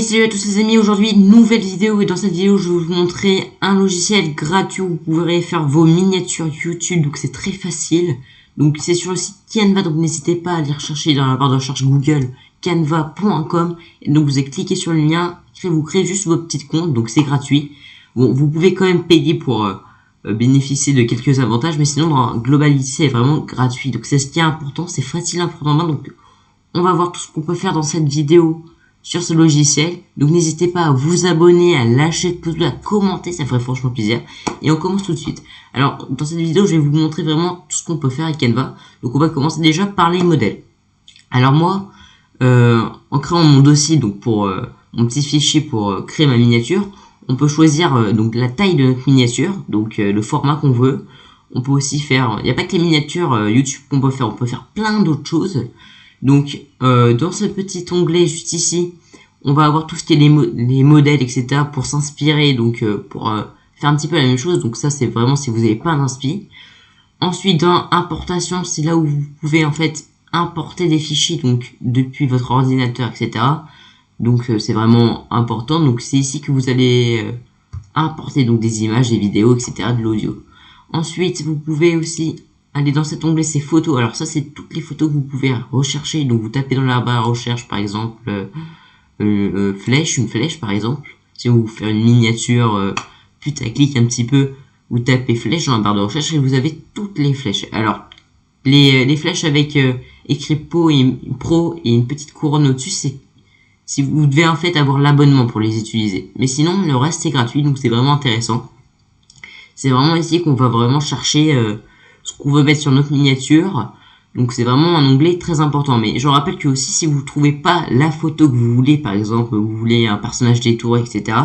Hey, salut à tous les amis, aujourd'hui nouvelle vidéo et dans cette vidéo je vais vous montrer un logiciel gratuit où vous pourrez faire vos miniatures YouTube, donc c'est très facile. Donc c'est sur le site Canva, donc n'hésitez pas à aller rechercher dans la barre de recherche Google canva.com et donc vous allez cliquer sur le lien, vous créez juste votre petit compte, donc c'est gratuit. Bon, vous pouvez quand même payer pour bénéficier de quelques avantages, mais sinon dans la globalité c'est vraiment gratuit, donc c'est ce qui est important, c'est facile à prendre en main. Donc on va voir tout ce qu'on peut faire dans cette vidéo sur ce logiciel. Donc n'hésitez pas à vous abonner, à lâcher le pouce bleu, à commenter, ça ferait franchement plaisir. Et on commence tout de suite. Alors dans cette vidéo je vais vous montrer vraiment tout ce qu'on peut faire avec Canva. Donc on va commencer déjà par les modèles. Alors moi, en créant mon dossier, donc pour mon petit fichier pour créer ma miniature, on peut choisir donc la taille de notre miniature, donc le format qu'on veut. On peut aussi faire, il n'y a pas que les miniatures YouTube qu'on peut faire, on peut faire plein d'autres choses. Donc dans ce petit onglet juste ici, on va avoir tout ce qui est les modèles, etc. pour s'inspirer, donc pour faire un petit peu la même chose. Donc ça c'est vraiment si vous n'avez pas d'inspi. Ensuite dans importation, c'est là où vous pouvez en fait importer des fichiers donc depuis votre ordinateur, etc. Donc c'est vraiment important. Donc c'est ici que vous allez importer donc des images, des vidéos, etc. de l'audio. Ensuite vous pouvez aussi aller dans cet onglet, c'est photos. Alors ça c'est toutes les photos que vous pouvez rechercher. Donc vous tapez dans la barre recherche par exemple une flèche par exemple. Si vous voulez faire une miniature putaclic un petit peu, vous tapez flèche dans la barre de recherche et vous avez toutes les flèches. Alors les flèches avec écrit pro et une petite couronne au-dessus, c'est si vous devez en fait avoir l'abonnement pour les utiliser. Mais sinon le reste c'est gratuit, donc c'est vraiment intéressant. C'est vraiment ici qu'on va vraiment chercher ce qu'on veut mettre sur notre miniature. Donc c'est vraiment un onglet très important. Mais je rappelle que aussi si vous trouvez pas la photo que vous voulez, par exemple vous voulez un personnage détouré, etc.,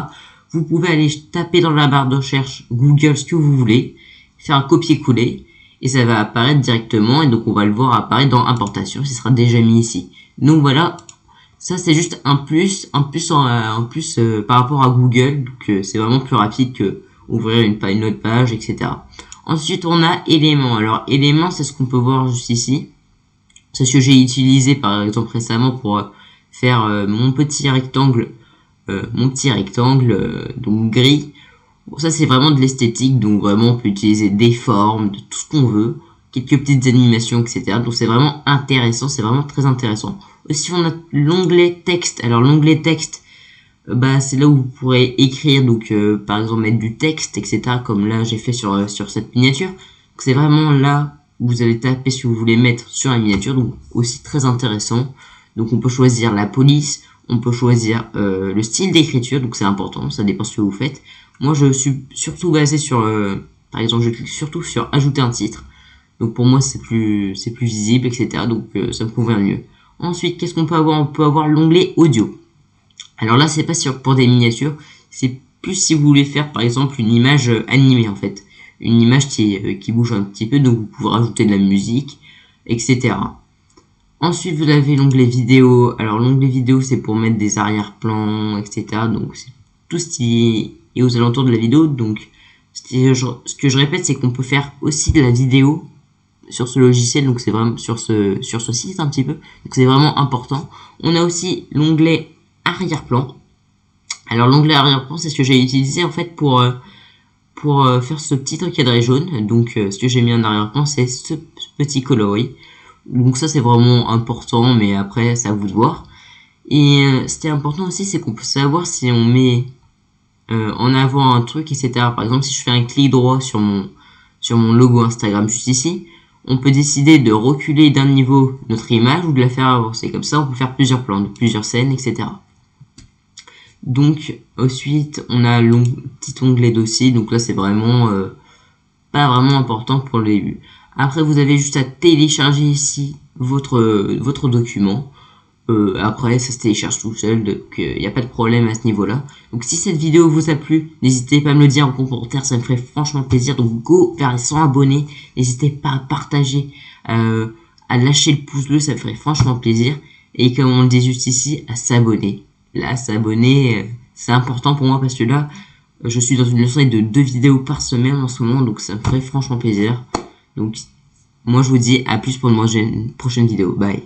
vous pouvez aller taper dans la barre de recherche Google ce que vous voulez, faire un copier-coller et ça va apparaître directement, et donc on va le voir apparaître dans importation, ce sera déjà mis ici. Donc voilà, ça c'est juste un plus par rapport à Google, donc c'est vraiment plus rapide que ouvrir une autre page, etc. Ensuite, on a éléments. Alors, éléments, c'est ce qu'on peut voir juste ici. C'est ce que j'ai utilisé, par exemple, récemment pour faire mon petit rectangle, donc gris. Bon, ça, c'est vraiment de l'esthétique, donc vraiment, on peut utiliser des formes, de tout ce qu'on veut, quelques petites animations, etc. Donc, c'est vraiment intéressant, c'est vraiment très intéressant. Aussi, on a l'onglet texte. Alors, l'onglet texte, c'est là où vous pourrez écrire, donc par exemple mettre du texte, etc. comme là j'ai fait sur cette miniature. Donc c'est vraiment là où vous allez taper ce que vous voulez mettre sur la miniature, donc aussi très intéressant. Donc on peut choisir la police, on peut choisir le style d'écriture, donc c'est important, ça dépend ce que vous faites. Moi je suis surtout basé sur par exemple je clique surtout sur ajouter un titre, donc pour moi c'est plus visible, etc. donc ça me convient mieux. Ensuite qu'est-ce qu'on peut avoir? On peut avoir l'onglet audio. Alors là, c'est pas pour des miniatures, c'est plus si vous voulez faire par exemple une image animée en fait. Une image qui bouge un petit peu, donc vous pouvez rajouter de la musique, etc. Ensuite, vous avez l'onglet vidéo. Alors l'onglet vidéo, c'est pour mettre des arrière-plans, etc. Donc c'est tout ce qui est aux alentours de la vidéo. Donc ce que je répète, c'est qu'on peut faire aussi de la vidéo sur ce logiciel, donc c'est vraiment sur ce site un petit peu. Donc c'est vraiment important. On a aussi l'onglet arrière-plan. Alors l'onglet arrière-plan, c'est ce que j'ai utilisé en fait pour faire ce petit recadré jaune. Donc ce que j'ai mis en arrière-plan, c'est ce petit coloris. Donc ça c'est vraiment important, mais après c'est à vous de voir. Et ce qui est important aussi, c'est qu'on peut savoir si on met en avant un truc, etc. Par exemple, si je fais un clic droit sur mon logo Instagram juste ici, on peut décider de reculer d'un niveau notre image ou de la faire avancer. Comme ça, on peut faire plusieurs plans, plusieurs scènes, etc. Donc ensuite on a le petit onglet dossier, donc là c'est vraiment pas vraiment important pour le début. Après vous avez juste à télécharger ici votre document. Après ça se télécharge tout seul, donc il n'y a pas de problème à ce niveau là. Donc si cette vidéo vous a plu, n'hésitez pas à me le dire en commentaire, ça me ferait franchement plaisir. Donc go vers les 100 abonnés, n'hésitez pas à partager, à lâcher le pouce bleu, ça me ferait franchement plaisir. Et comme on le dit juste ici, à s'abonner. Là, s'abonner, c'est important pour moi parce que là, je suis dans une leçon de 2 vidéos par semaine en ce moment, donc ça me ferait franchement plaisir. Donc, moi je vous dis à plus pour une prochaine vidéo. Bye.